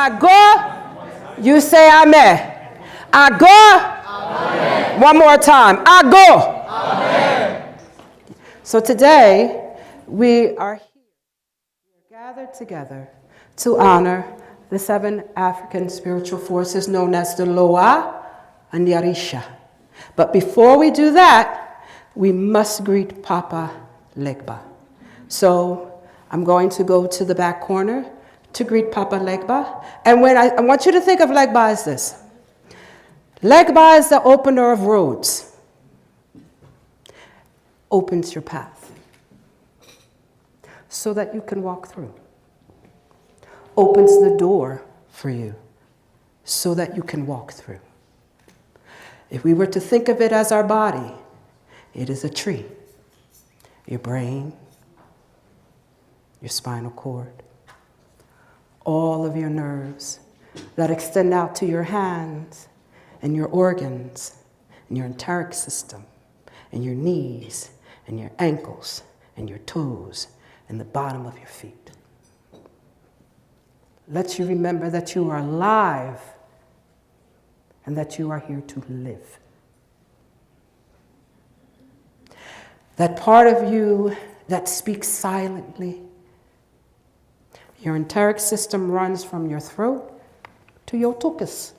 I go, you say amen. I go. Amen. One more time. I go. Amen. So today, we are here. We are gathered together to honor the 7 African spiritual forces known as the Loa and the Orisha. But before we do that, we must greet Papa Legba. So I'm going to go to the back corner to greet Papa Legba. And when I want you to think of Legba as this. Legba is the opener of roads. Opens your path so that you can walk through. Opens the door for you so that you can walk through. If we were to think of it as our body, it is a tree. Your brain, your spinal cord, all of your nerves that extend out to your hands and your organs and your enteric system and your knees and your ankles and your toes and the bottom of your feet. Let you remember that you are alive and that you are here to live. That part of you that speaks silently. Your enteric system runs from your throat to your tuchus.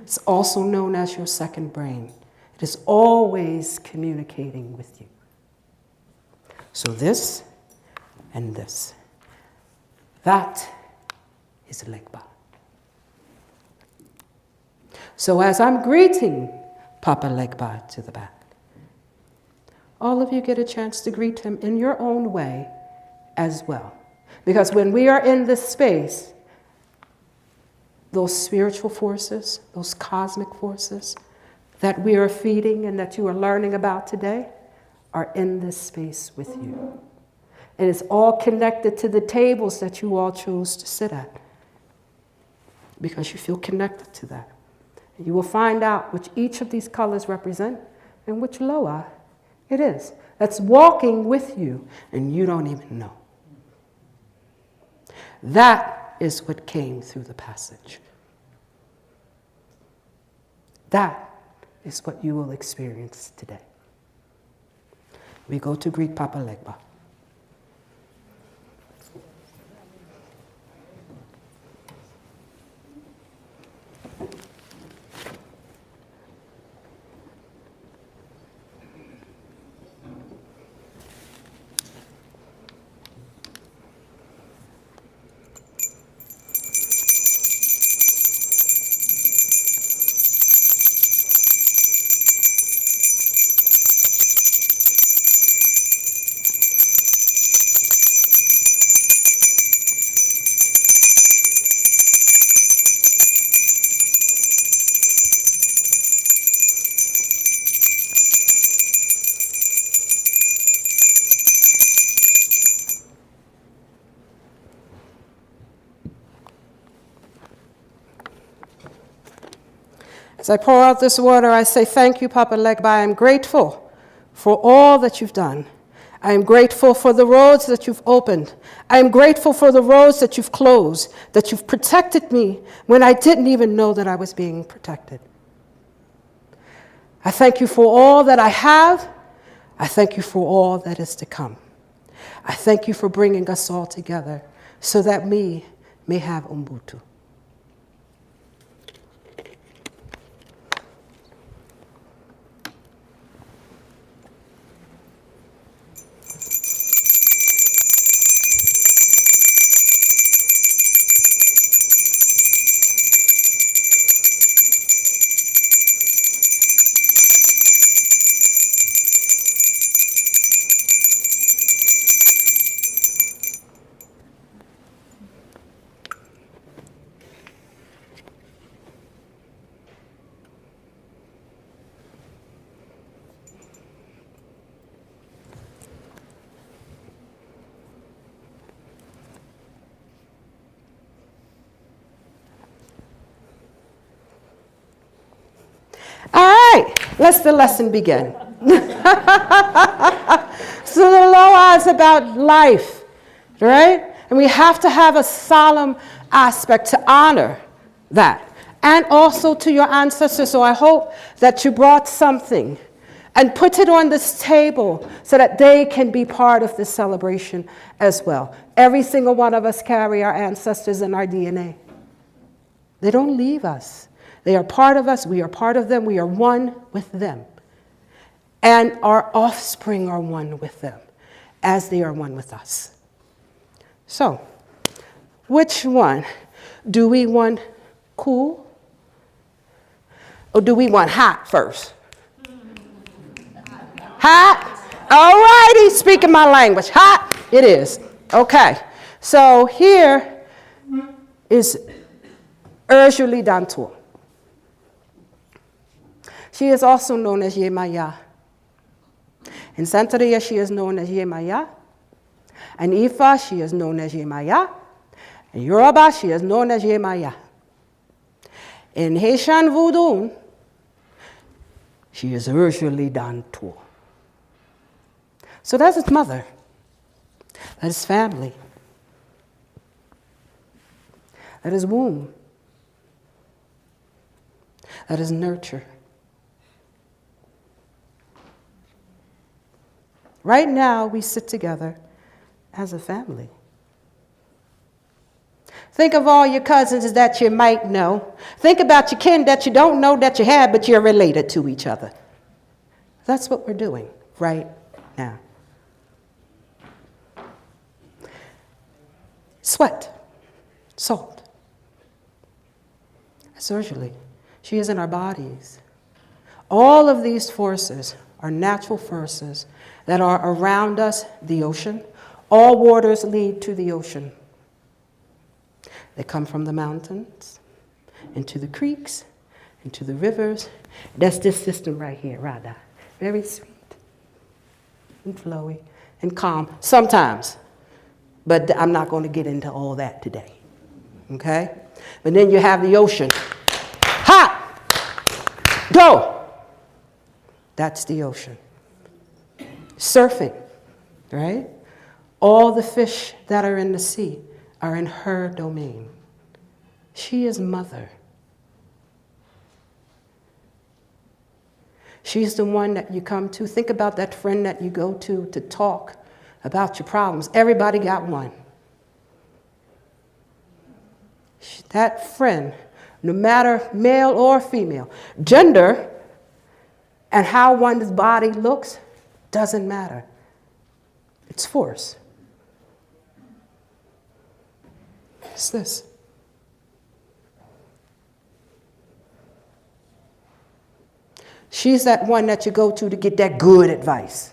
It's also known as your second brain. It is always communicating with you. So this and this. That is Legba. So as I'm greeting Papa Legba to the back, all of you get a chance to greet him in your own way as well. Because when we are in this space, those spiritual forces, those cosmic forces that we are feeding and that you are learning about today are in this space with you. It is all connected to the tables that you all chose to sit at because you feel connected to that. You will find out which each of these colors represent and which Loa it is. That's walking with you and you don't even know. That is what came through the passage. That is what you will experience today. We go to greet Papa Legba. As I pour out this water, I say, thank you, Papa Legba. I am grateful for all that you've done. I am grateful for the roads that you've opened. I am grateful for the roads that you've closed, that you've protected me when I didn't even know that I was being protected. I thank you for all that I have. I thank you for all that is to come. I thank you for bringing us all together so that we may have Ubuntu. Let the lesson begin. So the Loa is about life, right? And we have to have a solemn aspect to honor that. And also to your ancestors. So I hope that you brought something and put it on this table so that they can be part of this celebration as well. Every single one of us carry our ancestors in our DNA. They don't leave us. They are part of us. We are part of them. We are one with them. And our offspring are one with them as they are one with us. So, which one? Do we want cool? Or do we want hot first? Hot? All righty, speaking my language. Hot it is. Okay. So here is Ursuli Dantour. She is also known as Yemaya. In Santeria, she is known as Yemaya. In Ifa, she is known as Yemaya. In Yoruba, she is known as Yemaya. In Haitian Vodun, she is Ursuli Dantour. So that's his mother. That is family. That is womb. That is nurture. Right now, we sit together as a family. Think of all your cousins that you might know. Think about your kin that you don't know that you have, but you're related to each other. That's what we're doing right now. Sweat, salt. Ursuli, she is in our bodies. All of these forces are natural forces that are around us, the ocean. All waters lead to the ocean. They come from the mountains, into the creeks, into the rivers. That's this system right here, Radha. Very sweet and flowy and calm sometimes. But I'm not going to get into all that today, okay? But then you have the ocean. Hot! Go! That's the ocean. Surfing, right? All the fish that are in the sea are in her domain. She is mother. She's the one that you come to. Think about that friend that you go to talk about your problems. Everybody got one. That friend, no matter male or female, gender and how one's body looks doesn't matter. It's force. It's this. She's that one that you go to get that good advice.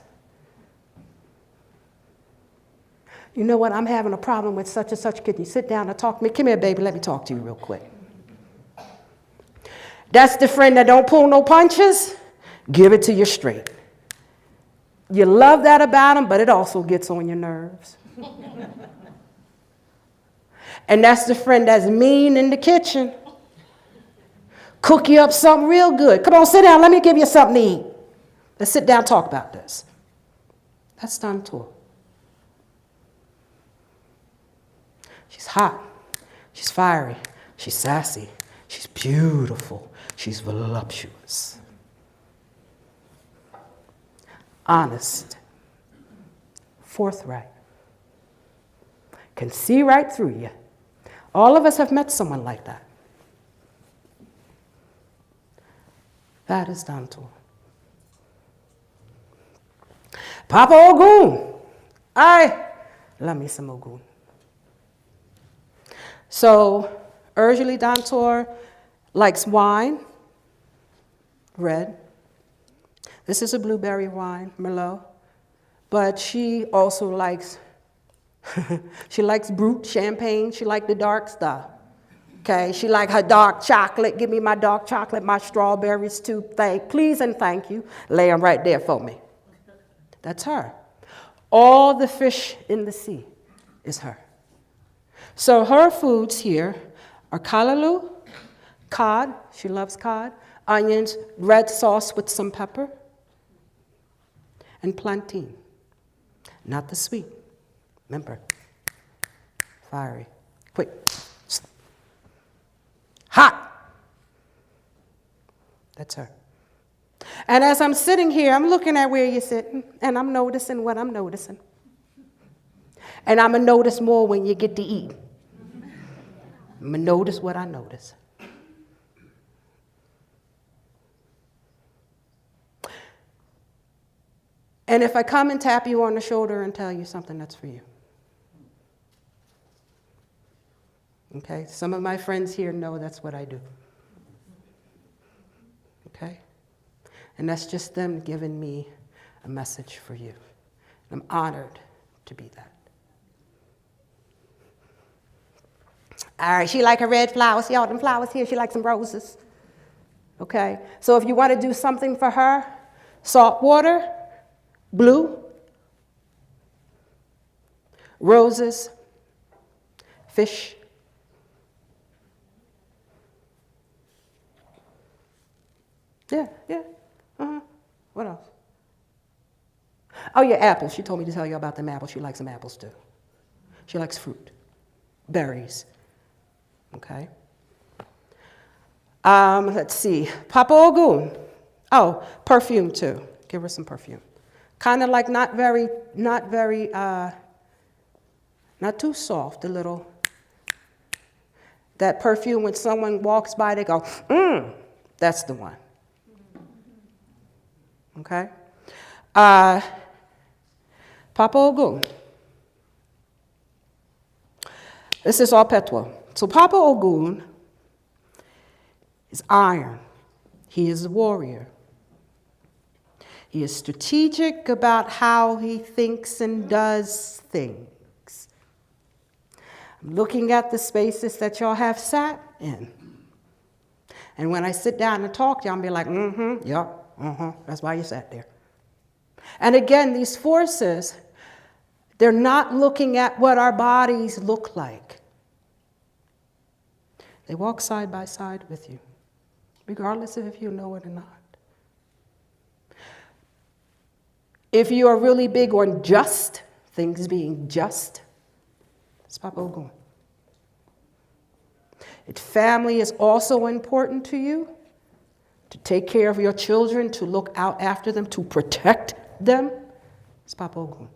You know what, I'm having a problem with such and such. Can you sit down and talk to me? Come here, baby, let me talk to you real quick. That's the friend that don't pull no punches. Give it to you straight. You love that about them, but it also gets on your nerves. And that's the friend that's mean in the kitchen. Cook you up something real good. Come on, sit down. Let me give you something to eat. Let's sit down and talk about this. That's Dantour. She's hot. She's fiery. She's sassy. She's beautiful. She's voluptuous. Honest. Forthright. Can see right through you. All of us have met someone like that. That is Dantour. Papa Ogun. I love me some Ogun. So, Ursuli Dantour likes wine, red. This is a blueberry wine, Merlot. But she also likes, she likes brut, champagne. She likes the dark stuff. Okay, she likes her dark chocolate. Give me my dark chocolate, my strawberries too. Please and thank you. Lay them right there for me. That's her. All the fish in the sea is her. So her foods here are callaloo, cod, she loves cod, onions, red sauce with some pepper, and plantain. Not the sweet. Remember, fiery. Quick. Hot. That's her. And as I'm sitting here, I'm looking at where you're sitting, and I'm noticing what I'm noticing. And I'm going to notice more when you get to eat. I'm going to notice what I notice. And if I come and tap you on the shoulder and tell you something, that's for you. Okay? Some of my friends here know that's what I do. Okay? And that's just them giving me a message for you. I'm honored to be that. All right, she like her red flowers. See all them flowers here? She likes some roses. Okay? So if you want to do something for her, salt water, blue, roses, fish. Yeah. What else? Oh, yeah, apples. She told me to tell you about them apples. She likes some apples, too. She likes fruit, berries. Okay? Let's see. Papa Ogun. Oh, perfume, too. Give her some perfume. Kind of like not too soft, a little. That perfume, when someone walks by, they go, that's the one. Okay? Papa Ogun. This is all Petwa. So Papa Ogun is iron. He is a warrior. He is strategic about how he thinks and does things. I'm looking at the spaces that y'all have sat in. And when I sit down and talk to y'all, I'll be like, that's why you sat there. And again, these forces, they're not looking at what our bodies look like. They walk side by side with you, regardless of if you know it or not. If you are really big on just, things being just, it's Papa Ogun. If family is also important to you, to take care of your children, to look out after them, to protect them, it's Papa Ogun.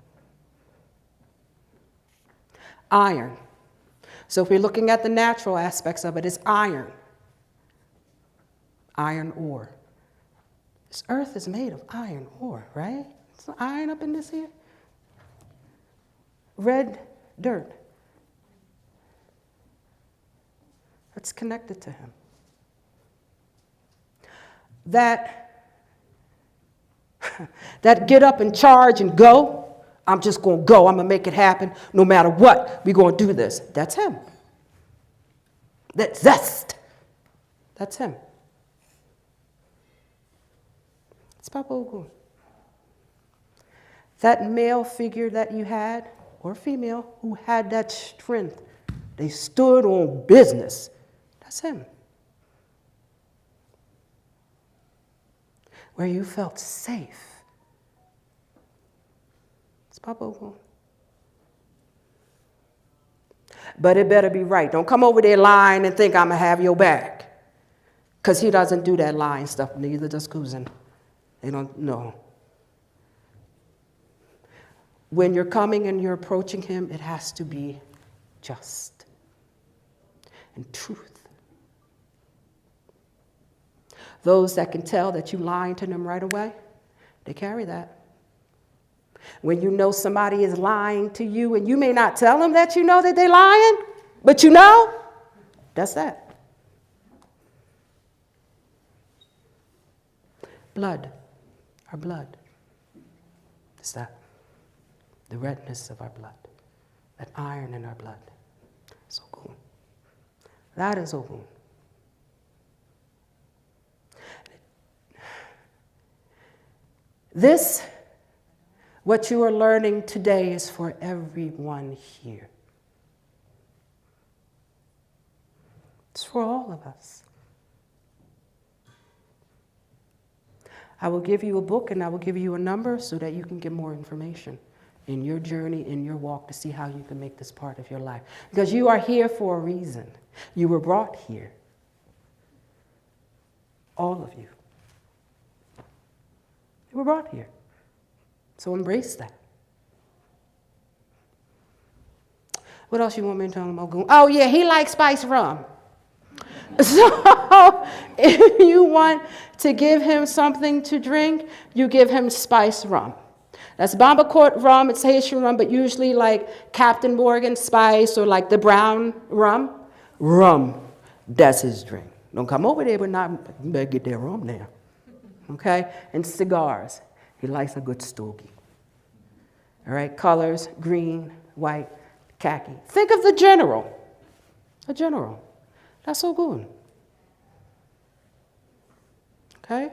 Iron. So if we're looking at the natural aspects of it, it's iron. Iron ore. This earth is made of iron ore, right? It's iron up in this here. Red dirt. That's connected to him. That get up and charge and go, I'm just going to go, I'm going to make it happen, no matter what, we're going to do this. That's him. That zest, that's him. It's Papa Ogun. That male figure that you had, or female, who had that strength, they stood on business, that's him. Where you felt safe. It's Papa Ogun. But it better be right. Don't come over there lying and think I'm going to have your back. Because he doesn't do that lying stuff. Neither does Kuzin. They don't know. When you're coming and you're approaching him, it has to be just and truth. Those that can tell that you're lying to them right away, they carry that. When you know somebody is lying to you, and you may not tell them that you know that they're lying, but you know, that's that. Blood, our blood. It's that. The redness of our blood. That iron in our blood. So cool. That is Ogun. This, what you are learning today, is for everyone here. It's for all of us. I will give you a book and I will give you a number so that you can get more information in your journey, in your walk, to see how you can make this part of your life. Because you are here for a reason. You were brought here. All of you. You were brought here. So embrace that. What else you want me to tell him about? Oh, yeah, he likes spiced rum. So if you want to give him something to drink, you give him spiced rum. That's Bomba Court rum, it's Haitian rum, but usually like Captain Morgan spice or like the brown rum. Rum, that's his drink. Don't come over there, but not, you better get that rum now. Okay? And cigars. He likes a good stogie. All right? Colors, green, white, khaki. Think of the general. A general. That's so good. Okay?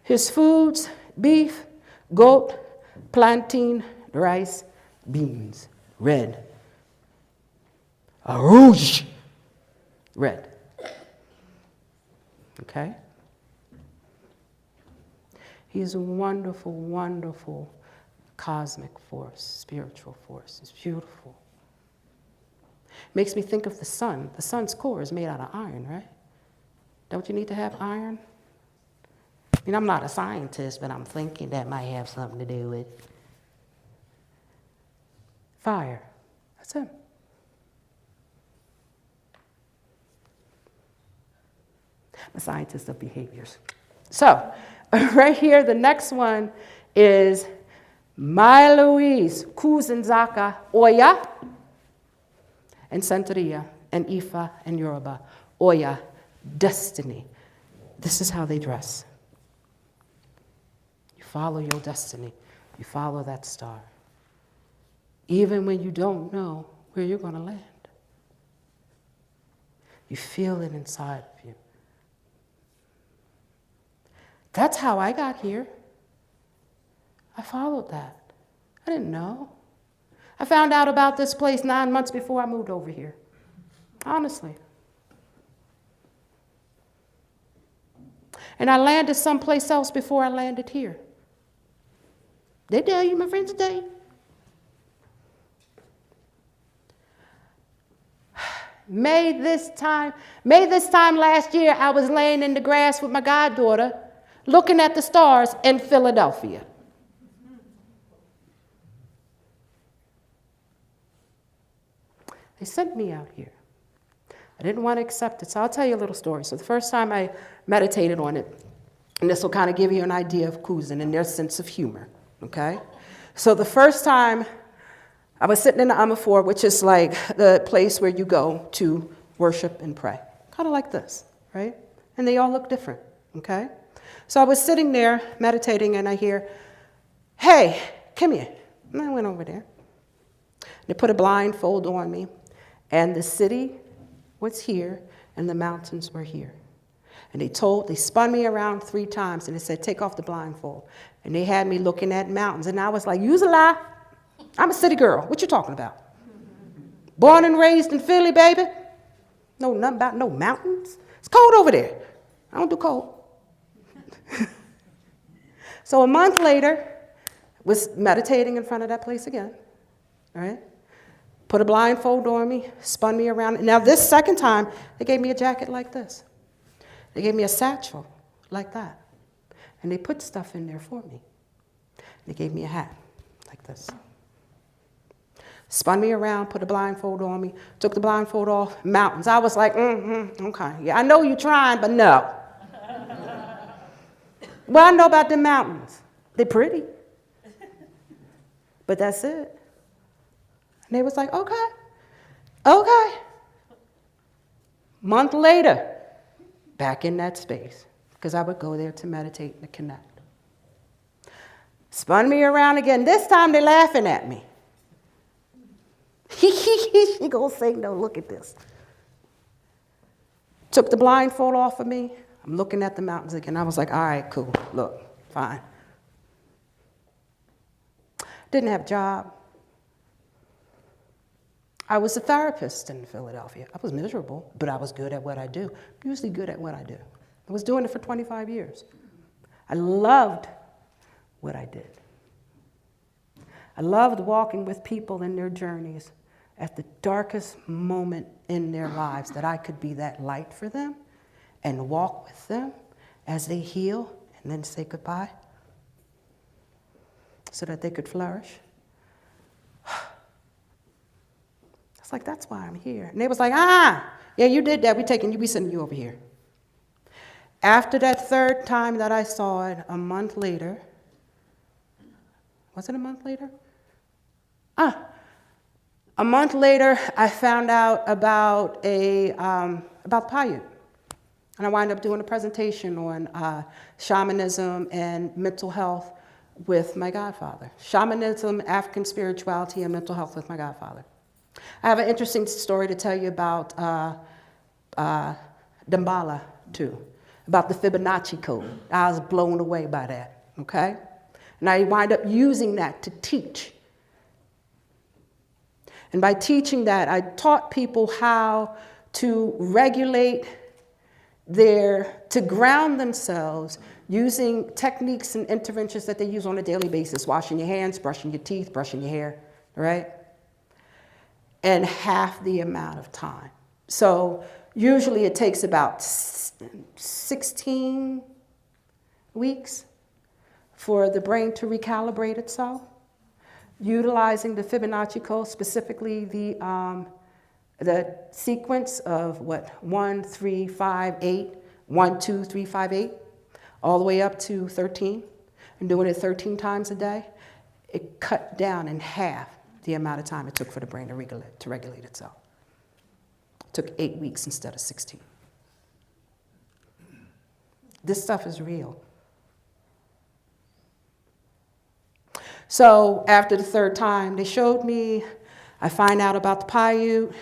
His foods, beef, goat, plantain, rice, beans, red. A rouge, red. Okay? He is a wonderful, wonderful cosmic force, spiritual force. It's beautiful. Makes me think of the sun. The sun's core is made out of iron, right? Don't you need to have iron? I mean, I'm not a scientist, but I'm thinking that might have something to do with fire. That's him. I'm a scientist of behaviors. So, right here, the next one is My Louise, Kuzenzaka, Oya, and Santeria, and Ifa, and Yoruba. Oya, destiny. This is how they dress. You follow your destiny. You follow that star. Even when you don't know where you're going to land. You feel it inside of you. That's how I got here. I followed that. I didn't know. I found out about this place 9 months before I moved over here. Honestly. And I landed someplace else before I landed here. They tell you, my friends, today. May this time last year, I was laying in the grass with my goddaughter, looking at the stars in Philadelphia. They sent me out here. I didn't want to accept it, so I'll tell you a little story. So the first time I meditated on it, and this will kind of give you an idea of Kuzin and their sense of humor, okay? So the first time I was sitting in the Amaphor, which is like the place where you go to worship and pray. Kind of like this, right? And they all look different, okay? So I was sitting there meditating and I hear, hey, come here. And I went over there. They put a blindfold on me and the city was here and the mountains were here. And they spun me around 3 times and they said, take off the blindfold. And they had me looking at mountains and I was like, you's a lie. I'm a city girl. What you talking about? Born and raised in Philly, baby. No, nothing about no mountains. It's cold over there. I don't do cold. So a month later, was meditating in front of that place again. All right? Put a blindfold on me, spun me around. Now this second time, they gave me a jacket like this. They gave me a satchel like that. And they put stuff in there for me. They gave me a hat like this. Spun me around, put a blindfold on me, took the blindfold off, mountains. I was like, okay. Yeah, I know you're trying, but no. Well, I know about the mountains. They're pretty. But that's it. And they was like, okay. Month later, back in that space, because I would go there to meditate and connect. Spun me around again. This time they're laughing at me. She gonna say, no, look at this. Took the blindfold off of me. I'm looking at the mountains again. I was like, all right, cool, look, fine. Didn't have a job. I was a therapist in Philadelphia. I was miserable, but I was good at what I do. I'm usually good at what I do. I was doing it for 25 years. I loved what I did. I loved walking with people in their journeys at the darkest moment in their lives, that I could be that light for them and walk with them as they heal and then say goodbye so that they could flourish. It's like, that's why I'm here. And they was like, yeah, you did that. We sending you over here. After that third time that I saw it, a month later, was it a month later? A month later, I found out about Paiute. And I wound up doing a presentation on shamanism and mental health with my godfather. Shamanism, African spirituality, and mental health with my godfather. I have an interesting story to tell you about Damballa, too, about the Fibonacci code. I was blown away by that, okay? And I wind up using that to teach. And by teaching that, I taught people how to regulate to ground themselves using techniques and interventions that they use on a daily basis, washing your hands, brushing your teeth, brushing your hair, right? And half the amount of time. So usually it takes about 16 weeks for the brain to recalibrate itself, utilizing the Fibonacci code, specifically the sequence of 1, 3, 5, 8, 1, 2, 3, 5, 8, all the way up to 13, and doing it 13 times a day, it cut down in half the amount of time it took for the brain to regulate itself. It took 8 weeks instead of 16. This stuff is real. So after the third time, they showed me, I find out about the Paiute.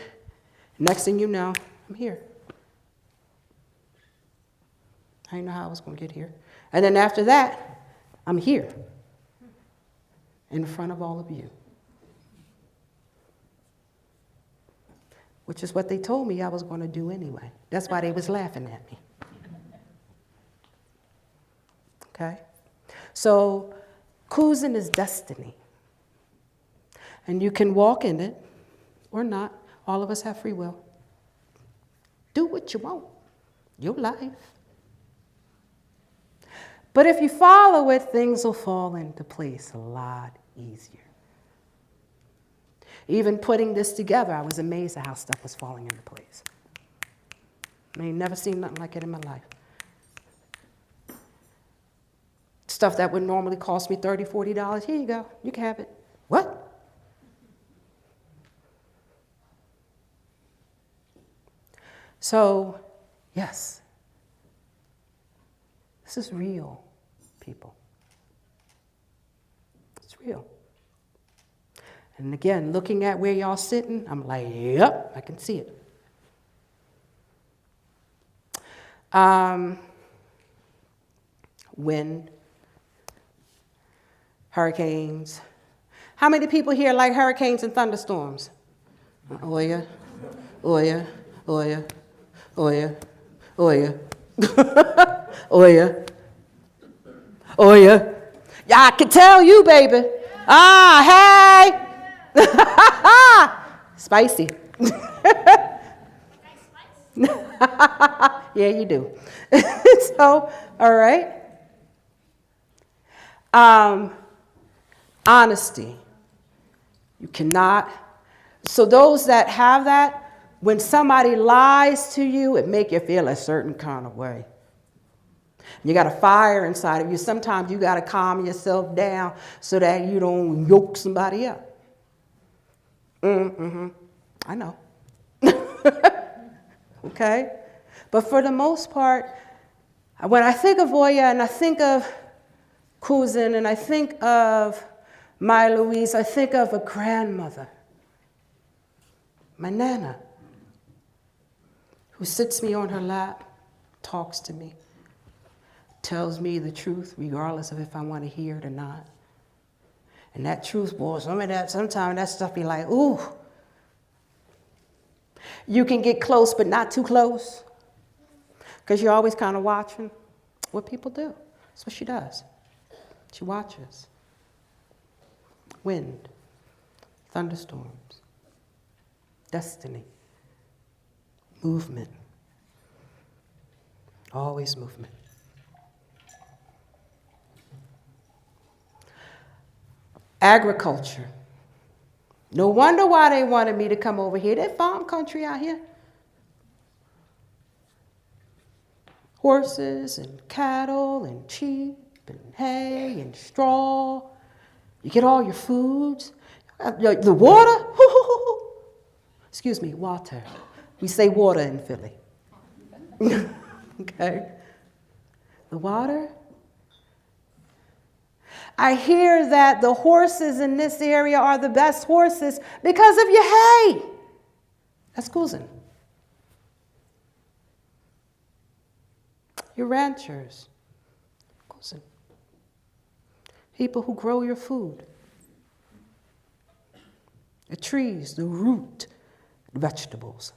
Next thing you know, I'm here. I didn't know how I was going to get here. And then after that, I'm here in front of all of you. Which is what they told me I was going to do anyway. That's why they was laughing at me. Okay? So, Kuzin is destiny. And you can walk in it or not. All of us have free will. Do what you want. Your life. But if you follow it, things will fall into place a lot easier. Even putting this together, I was amazed at how stuff was falling into place. I ain't never seen nothing like it in my life. Stuff that would normally cost me $30, $40, here you go, you can have it. What? So, yes, this is real, people. It's real. And again, looking at where y'all sitting, I'm like, yep, I can see it. Wind, hurricanes. How many people here like hurricanes and thunderstorms? Oh yeah, oh yeah, oh yeah, oh yeah, oh yeah, oh yeah, oh yeah. Yeah, I can tell you, baby. Ah, hey. Spicy. Yeah, you do. So, all right. Honesty. You cannot. So those that have that, when somebody lies to you, it make you feel a certain kind of way. You got a fire inside of you. Sometimes you got to calm yourself down so that you don't yoke somebody up. I know. Okay? But for the most part, when I think of Oya and I think of Kuzin and I think of my Louise, I think of a grandmother, my Nana, who sits me on her lap, talks to me, tells me the truth regardless of if I want to hear it or not. And that truth, boy, sometimes that stuff be like, ooh. You can get close, but not too close. Because you're always kind of watching what people do. That's what she does. She watches. Wind, thunderstorms. destiny, movement, always movement. Agriculture. No wonder why they wanted me to come over here. They're farm country out here. Horses and cattle and sheep and hay and straw. You get all your foods. The water. Excuse me, water. We say water in Philly. Okay. The water. I hear that the horses in this area are the best horses because of your hay. That's cousin. Your ranchers. Cousin. People who grow your food. The trees, the root vegetables.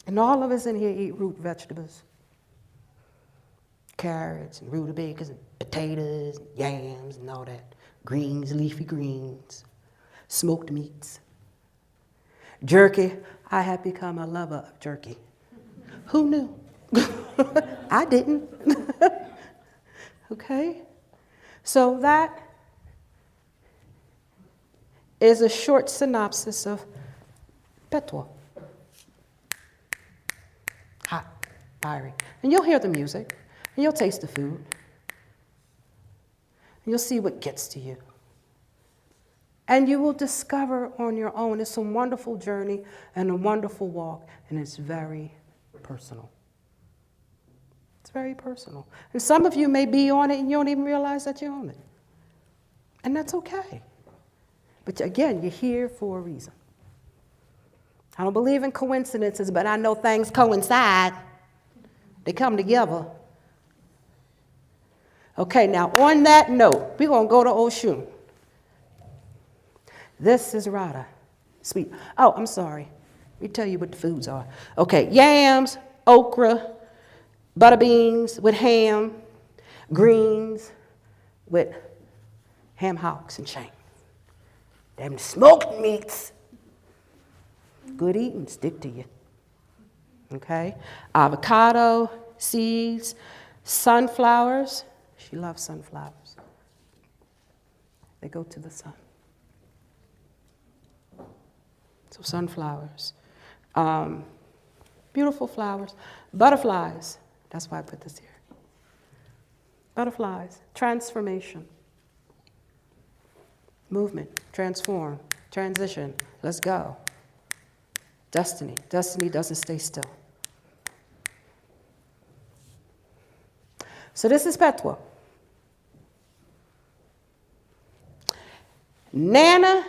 And all of us in here eat root vegetables. Carrots and rutabagas and potatoes and yams and all that. Greens, leafy greens, smoked meats. Jerky. I have become a lover of jerky. Who knew? I didn't. Okay? So that is a short synopsis of patois. Hot, fiery. And you'll hear the music. And you'll taste the food. And you'll see what gets to you. And you will discover on your own. It's a wonderful journey and a wonderful walk. And it's very personal. It's very personal. And some of you may be on it and you don't even realize that you're on it. And that's okay. But again, you're here for a reason. I don't believe in coincidences, but I know things coincide. They come together. Okay, now on that note, we're going to go to Oshun. This is Rada. Sweet. Oh, I'm sorry. Let me tell you what the foods are. Okay, yams, okra, butter beans with ham, greens with ham hocks and shank. Them smoked meats. Good eating, stick to you. Okay? Avocado, seeds, sunflowers. She loves sunflowers. They go to the sun. So sunflowers. Beautiful flowers. Butterflies. That's why I put this here. Butterflies. Transformation. Movement. Transform. Transition. Let's go. Destiny. Destiny doesn't stay still. So this is patois. Nana,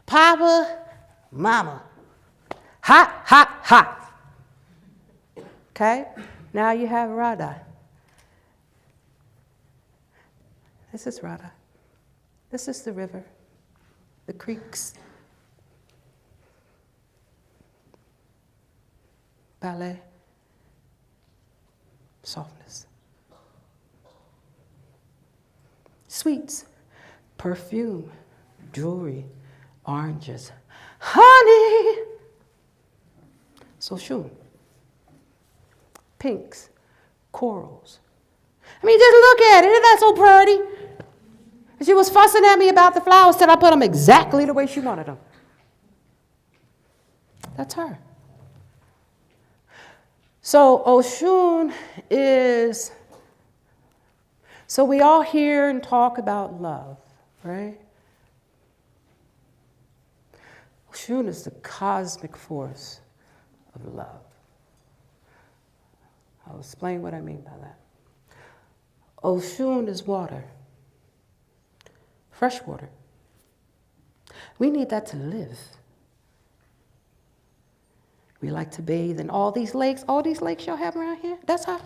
Papa, Mama. Hot, hot, hot. Okay? Now you have Rada. This is Rada. This is the river, the creeks. Ballet. Softness. Sweets. Perfume, jewelry, oranges, honey. So Shun. Pinks, corals. I mean, just look at it. Isn't that so pretty? And she was fussing at me about the flowers till I put them exactly the way she wanted them. That's her. So Oshun is, so we all hear and talk about love. Right? Oshun is the cosmic force of love. I'll explain what I mean by that. Oshun is water. Fresh water. We need that to live. We like to bathe in all these lakes y'all have around here. That's how.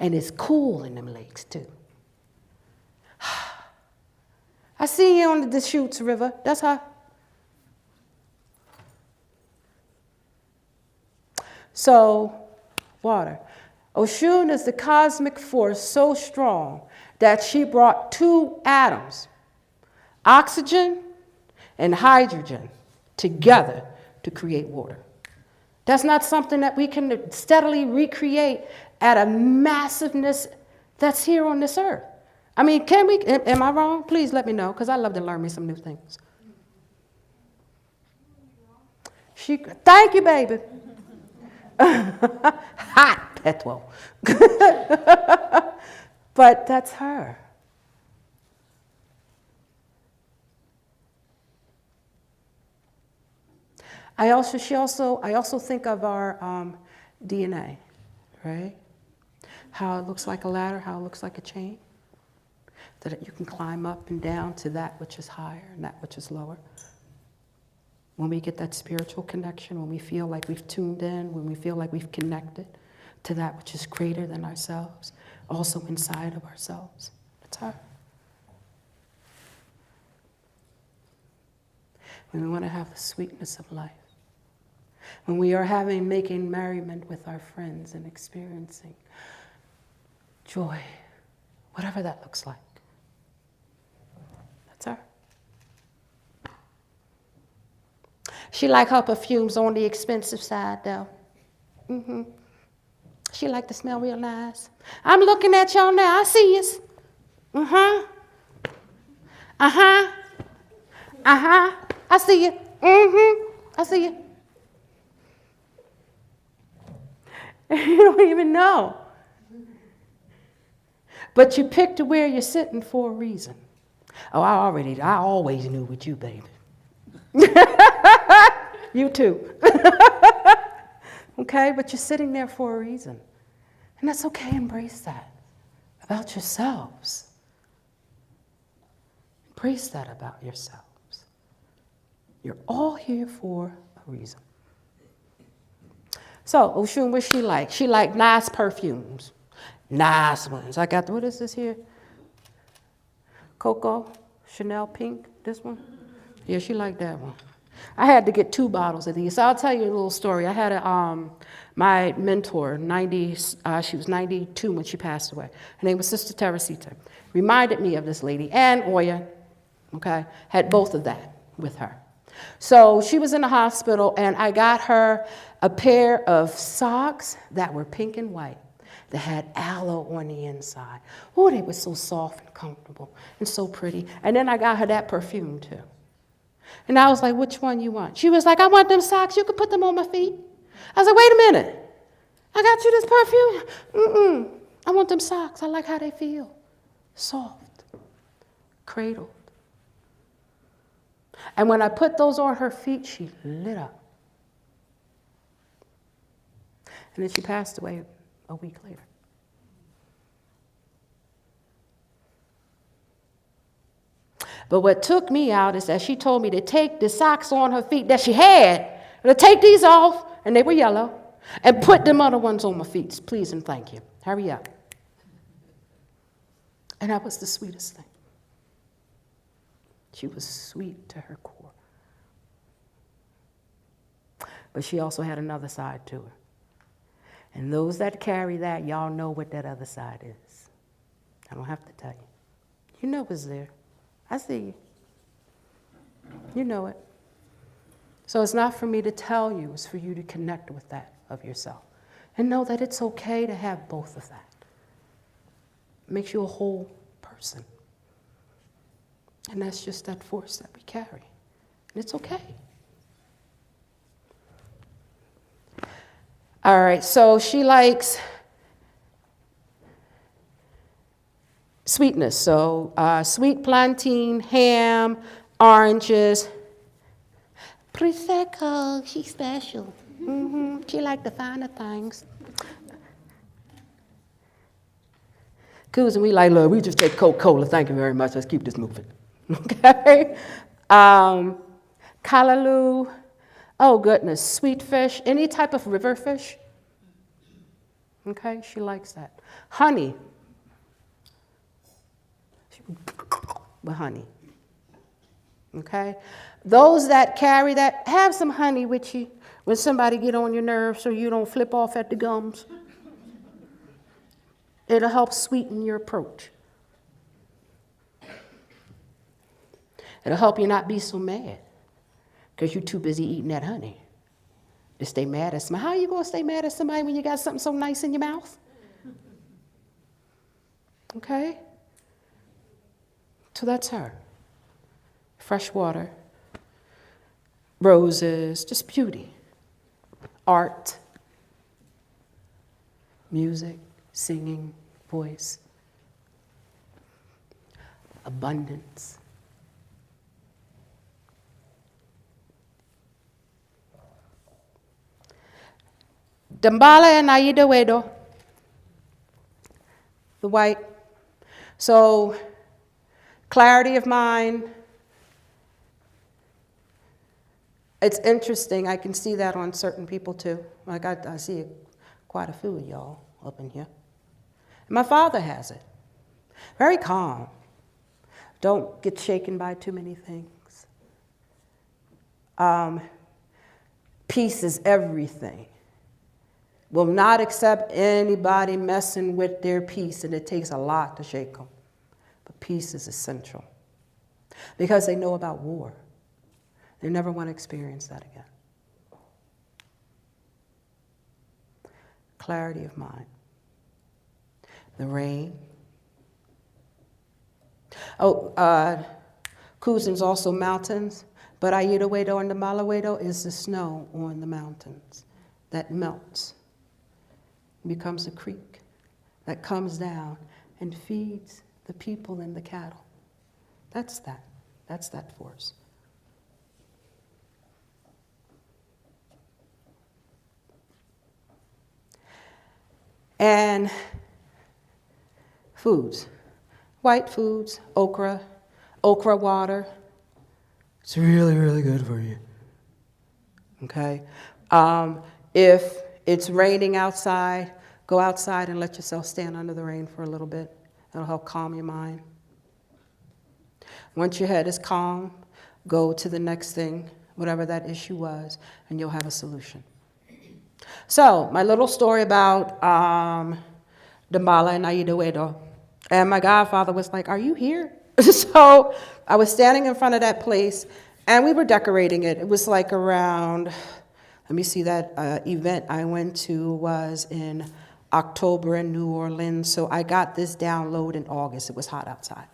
And it's cool in them lakes too. I see you on the Deschutes River. That's how. So, water. Oshun is the cosmic force so strong that she brought two atoms, oxygen and hydrogen, together to create water. That's not something that we can steadily recreate at a massiveness that's here on this earth. I mean, can we, am I wrong? Please let me know, because I love to learn me some new things. Thank you, baby. Hot petrol. But that's her. I also think of our DNA, right? How it looks like a ladder, how it looks like a chain. That you can climb up and down to that which is higher and that which is lower. When we get that spiritual connection, when we feel like we've tuned in, when we feel like we've connected to that which is greater than ourselves, also inside of ourselves. That's her. When we want to have the sweetness of life. When we are making merriment with our friends and experiencing joy, whatever that looks like. That's her. She like her perfumes on the expensive side, though. Mm-hmm. She like to smell real nice. I'm looking at y'all now. I see you. Uh-huh. Uh-huh. Uh-huh. I see you. Mm-hmm. I see you. You don't even know. But you picked where you're sitting for a reason. Oh, I always knew with you, baby. You too. Okay, but you're sitting there for a reason. And that's okay, embrace that about yourselves. Embrace that about yourselves. You're all here for a reason. So, Oshun, what's she like? She like nice perfumes. Nice ones. I got, what is this here? Coco, Chanel Pink, this one? Yeah, she liked that one. I had to get 2 bottles of these. So I'll tell you a little story. I had my mentor, she was 92 when she passed away. Her name was Sister Teresita. Reminded me of this lady. And Oya, okay, had both of that with her. So she was in the hospital, and I got her a pair of socks that were pink and white that had aloe on the inside. Oh, they were so soft and comfortable and so pretty. And then I got her that perfume, too. And I was like, which one you want? She was like, I want them socks. You can put them on my feet. I was like, wait a minute. I got you this perfume. I want them socks. I like how they feel. Soft. Cradled. And when I put those on her feet, she lit up. And then she passed away a week later. But what took me out is that she told me to take the socks on her feet that she had, to take these off, and they were yellow, and put them other ones on my feet, please and thank you. Hurry up. And that was the sweetest thing. She was sweet to her core. But she also had another side to her. And those that carry that, y'all know what that other side is. I don't have to tell you. You know it's there. I see you. You know it. So it's not for me to tell you, it's for you to connect with that of yourself. And know that it's okay to have both of that. It makes you a whole person. And that's just that force that we carry. And it's okay. All right, so she likes sweetness. So sweet plantain, ham, oranges. Prosecco, she's special. Mm-hmm. She likes the finer things. Coos and we like, look, we just take Coca-Cola. Thank you very much. Let's keep this moving. Okay? Callaloo. Oh, goodness. Sweet fish. Any type of river fish. Okay? She likes that. Honey. With honey. Okay? Those that carry that, have some honey with you when somebody get on your nerves so you don't flip off at the gums. It'll help sweeten your approach. It'll help you not be so mad because you're too busy eating that honey to stay mad at somebody. How are you going to stay mad at somebody when you got something so nice in your mouth? Okay? So that's her. Fresh water, roses, just beauty, art, music, singing, voice, abundance. Dambala and Aida Wedo, the white. So, clarity of mind. It's interesting. I can see that on certain people too. Like I see quite a few of y'all up in here. My father has it. Very calm. Don't get shaken by too many things. Peace is everything. Will not accept anybody messing with their peace, and it takes a lot to shake them. But peace is essential because they know about war. They never want to experience that again. Clarity of mind. The rain. Kuzan's also mountains, but Ayudawedo and the Malawedo is the snow on the mountains that melts. Becomes a creek that comes down and feeds the people and the cattle. That's that force. And foods, white foods, okra water. It's really, really good for you. Okay? If it's raining outside, go outside and let yourself stand under the rain for a little bit. That'll help calm your mind. Once your head is calm, go to the next thing, whatever that issue was, and you'll have a solution. So, my little story about Dambala and Ayudawedo. And my godfather was like, "Are you here?" So, I was standing in front of that place, and we were decorating it. It was like around, let me see, that event I went to was in October in New Orleans. So, I got this download in August. It was hot outside.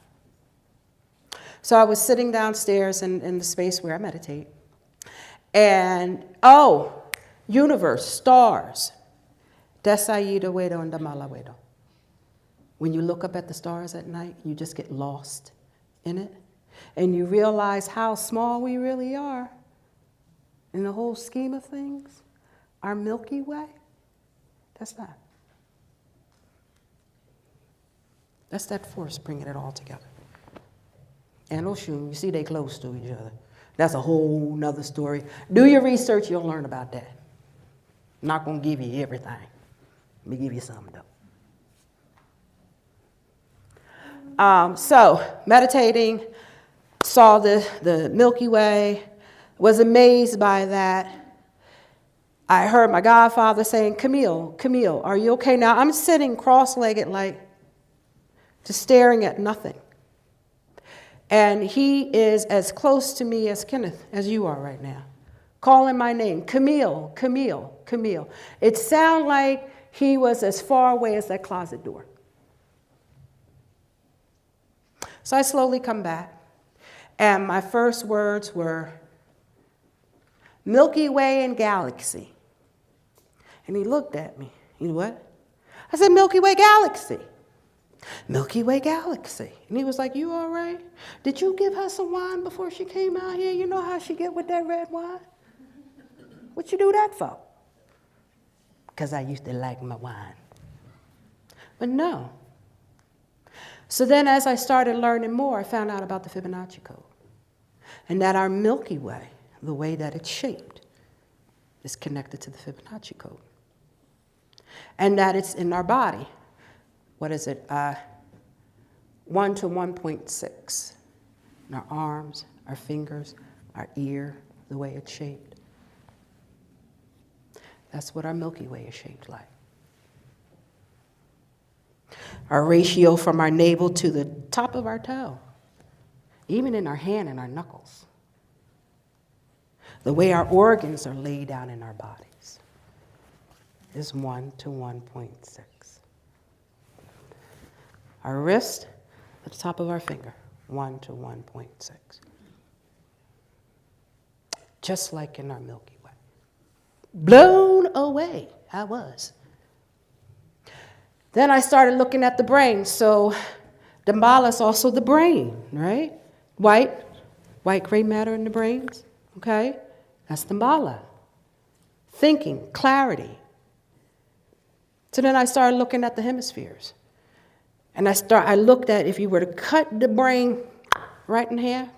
So, I was sitting downstairs in the space where I meditate. And, universe, stars. Desayudawedo and Damalawedo. When you look up at the stars at night, you just get lost in it. And you realize how small we really are in the whole scheme of things. Our Milky Way, that's that. That's that force bringing it all together. And Oshun, you see they close to each other. That's a whole nother story. Do your research, you'll learn about that. I'm not going to give you everything. Let me give you some, though. So, meditating, saw the Milky Way, was amazed by that. I heard my godfather saying, Camille, are you okay? Now, I'm sitting cross-legged, like, just staring at nothing. And he is as close to me as Kenneth, as you are right now. Calling my name, Camille. It sounded like he was as far away as that closet door. So I slowly come back. And my first words were, Milky Way and Galaxy. And he looked at me. You know what? I said, Milky Way Galaxy. Milky Way Galaxy. And he was like, you all right? Did you give her some wine before she came out here? You know how she get with that red wine? What you do that for? Because I used to like my wine. But no. So then as I started learning more, I found out about the Fibonacci code. And that our Milky Way, the way that it's shaped, is connected to the Fibonacci code. And that it's in our body. What is it? 1 to 1.6. In our arms, our fingers, our ear, the way it's shaped. That's what our Milky Way is shaped like. Our ratio from our navel to the top of our toe, even in our hand and our knuckles. The way our organs are laid out in our bodies is 1 to 1.6. Our wrist, at the top of our finger, 1 to 1.6. Just like in our Milky Way. Blown away, I was. Then I started looking at the brain. So Damballa is also the brain, right? White gray matter in the brains, okay? That's Damballa. Thinking, clarity. So then I started looking at the hemispheres. And I looked at, if you were to cut the brain right in half,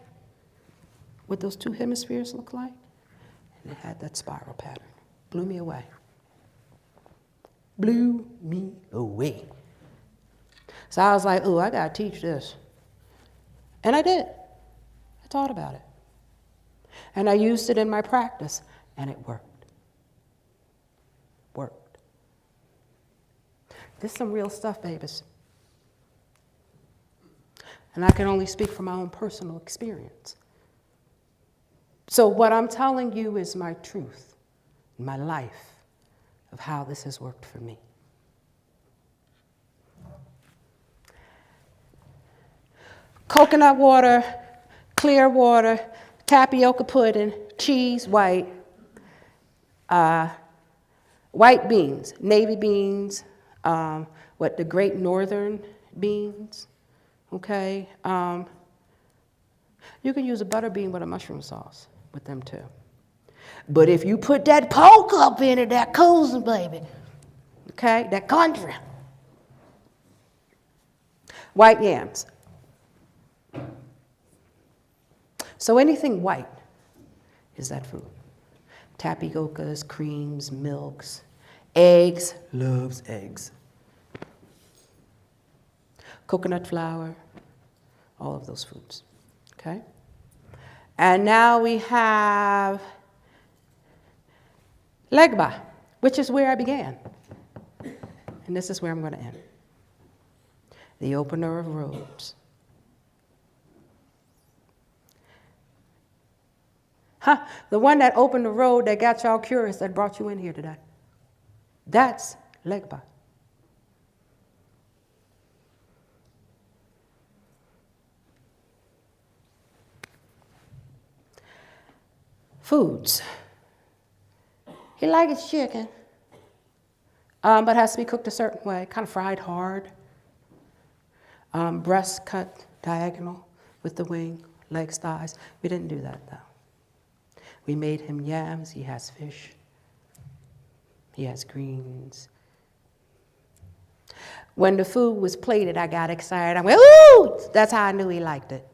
what those two hemispheres look like. And it had that spiral pattern. Blew me away. Blew me away. So I was like, oh, I got to teach this. And I did. I taught about it. And I used it in my practice, and it worked. Worked. This is some real stuff, babies. And I can only speak from my own personal experience. So what I'm telling you is my truth, my life, of how this has worked for me. Coconut water, clear water, tapioca pudding, cheese, white beans, navy beans, the Great Northern beans, okay? You can use a butter bean with a mushroom sauce with them too. But if you put that pork up in it, that cozy baby, okay, that country. White yams. So anything white is that food. Tapiocas, creams, milks, eggs, loves eggs. Coconut flour, all of those foods, okay? And now we have Legba, which is where I began. And this is where I'm going to end. The opener of roads. The one that opened the road that got y'all curious, that brought you in here today. That's Legba. Foods. He likes chicken, but has to be cooked a certain way, kind of fried hard. Breast cut diagonal with the wing, legs, thighs. We didn't do that, though. We made him yams. He has fish. He has greens. When the food was plated, I got excited. I went, ooh! That's how I knew he liked it.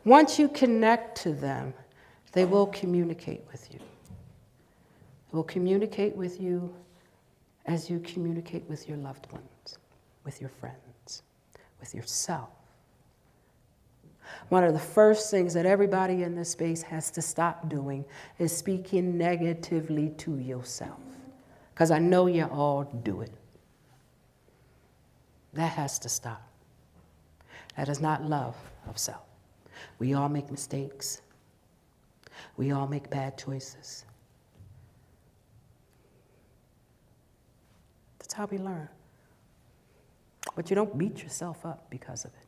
Once you connect to them, they will communicate with you. They will communicate with you as you communicate with your loved ones, with your friends, with yourself. One of the first things that everybody in this space has to stop doing is speaking negatively to yourself. Because I know you all do it. That has to stop. That is not love of self. We all make mistakes. We all make bad choices. That's how we learn. But you don't beat yourself up because of it.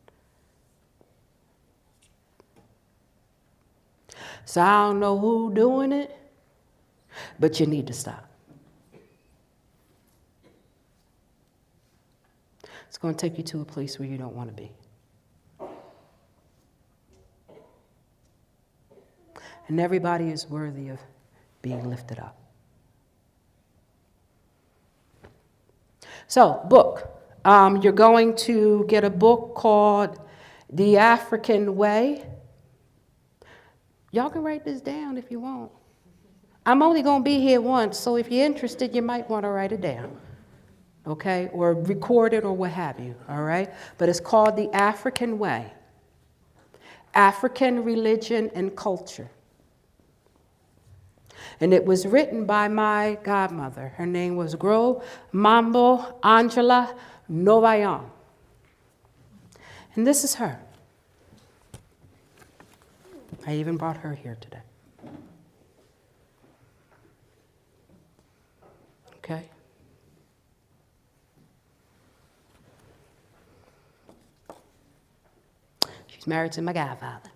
So I don't know who's doing it, but you need to stop. It's going to take you to a place where you don't want to be. And everybody is worthy of being lifted up. So, book. You're going to get a book called The African Way. Y'all can write this down if you want. I'm only going to be here once, so if you're interested, you might want to write it down, okay? Or record it or what have you, all right? But it's called The African Way. African Religion and Culture. And it was written by my godmother. Her name was Gro Mambo Angela Novayan. And this is her. I even brought her here today. Okay? She's married to my godfather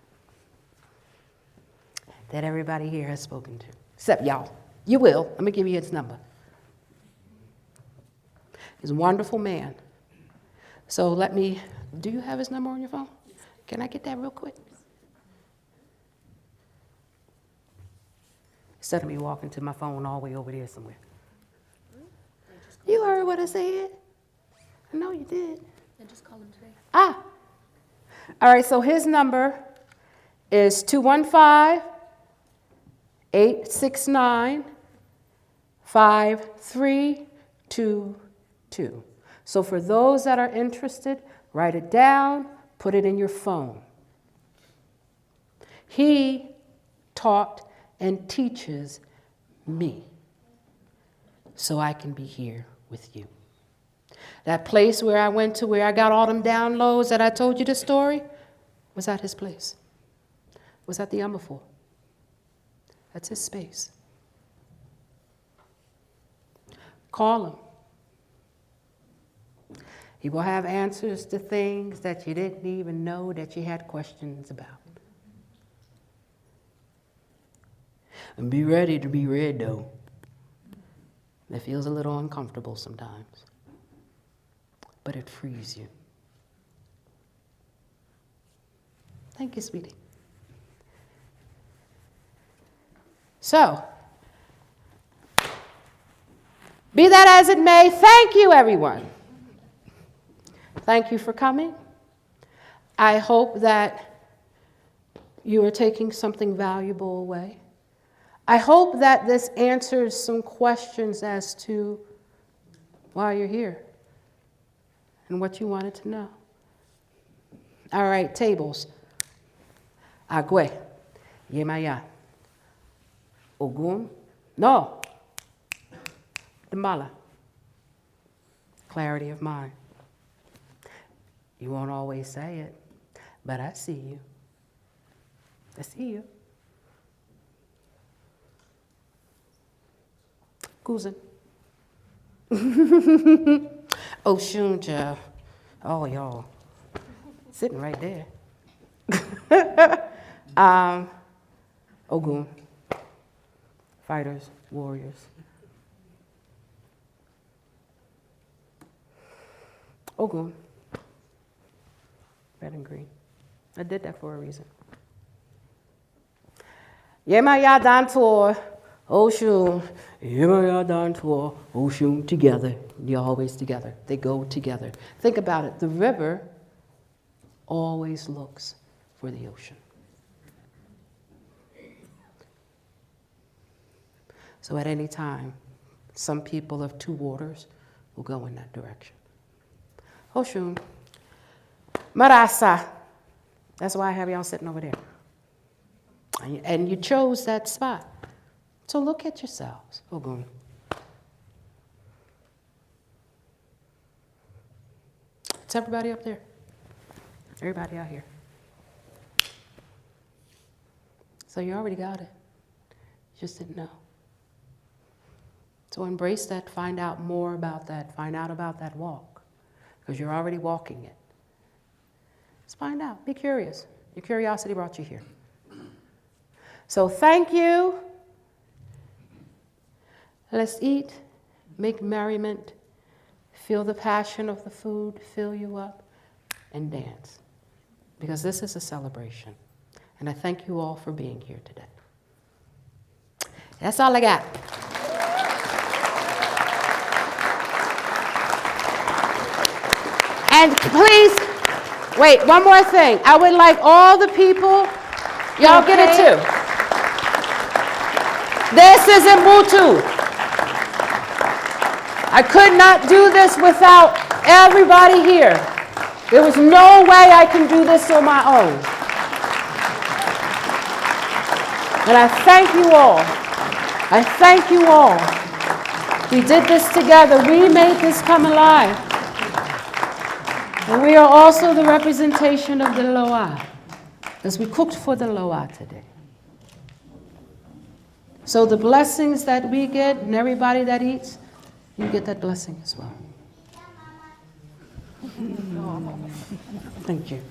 that everybody here has spoken to, except y'all. You will. Let me give you his number. He's a wonderful man. So do you have his number on your phone? Can I get that real quick? Instead of me walking to my phone all the way over there somewhere. You heard what I said. I know you did. And just call him today. All right, so his number is 215-869-5322. So for those that are interested, write it down, put it in your phone. He taught and teaches me so I can be here with you. That place where I went to where I got all them downloads that I told you the story was at his place. Was at the Umberful. That's his space. Call him. He will have answers to things that you didn't even know that you had questions about. And be ready to be read, though. It feels a little uncomfortable sometimes, but it frees you. Thank you, sweetie. So, be that as it may, thank you, everyone. Thank you for coming. I hope that you are taking something valuable away. I hope that this answers some questions as to why you're here and what you wanted to know. All right, tables. Agwe, Yemaya, Ogun, no, Dambala, clarity of mind. You won't always say it, but I see you. I see you. Cousin. Oh, Shunja. Oh, y'all. Sitting right there. Ogun. Fighters, warriors. Ogun. Red and green. I did that for a reason. Yemaya Dantor. Oshun, Yemaya Oshun, together. You're always together. They go together. Think about it. The river always looks for the ocean. So at any time, some people of two waters will go in that direction. Oshun, Marasa. That's why I have y'all sitting over there. And you chose that spot. So look at yourselves. Ogun. It's everybody up there. Everybody out here. So you already got it. You just didn't know. So embrace that, find out more about that, find out about that walk. Because you're already walking it. Just find out. Be curious. Your curiosity brought you here. So thank you. Let's eat, make merriment, feel the passion of the food, fill you up, and dance. Because this is a celebration. And I thank you all for being here today. That's all I got. And please, wait, one more thing. I would like all the people, y'all get it too. This is Ubuntu. I could not do this without everybody here. There was no way I can do this on my own. And I thank you all I thank you all. We did this together. We made this come alive. And we are also the representation of the Loa, because we cooked for the Loa today. So the blessings that we get, and everybody that eats, you get that blessing as well. Thank you.